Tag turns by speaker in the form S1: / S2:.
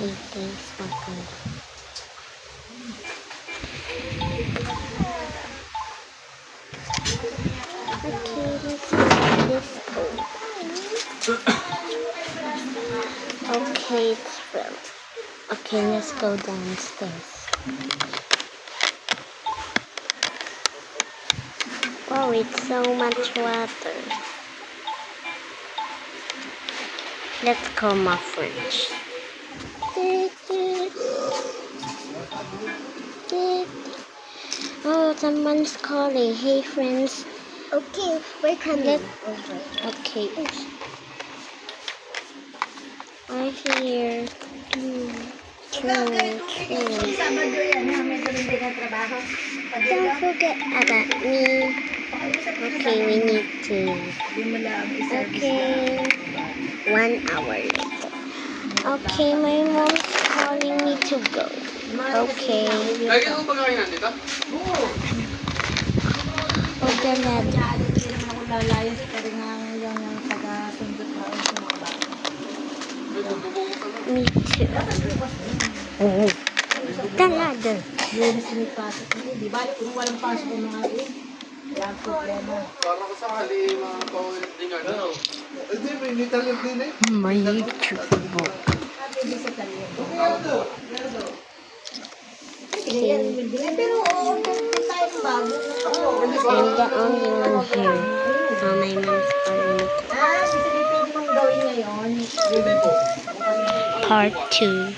S1: Okay, thanks for coming. Okay, it's filled. Okay, let's go downstairs. Oh, it's so much water. Let's call my fridge. Oh, someone's calling. Hey, friends.
S2: Okay, we're coming.
S1: Okay. I'm here.
S2: Sabado yan, ha? May tuloy na trabaho.
S1: Don't forget about me. Okay, we need to. Okay. 1 hour later. Okay, my mom's calling me to go. Okay.
S3: Lagi mo ba kayo nandito?
S1: Okay, lad.
S2: Hindi naman ako lalayas pa rin yung taga-sundot na ako sa mga bata.
S1: Me too. Oh. Talada.
S2: Yun, sinipasok ko. Di ba, kung walang pasok ko mga rin. Wala ang problema.
S3: Parang kasali mga paulit din ano.
S4: Hindi, may nitalip din eh.
S1: My YouTube book.
S2: Hindi sa talyan. Pero oo, kung tayo bago.
S1: I'm the only one here. So my mom's calling me.
S2: Kasi pwede mong gawin ngayon.
S4: Hindi po.
S1: Part 2.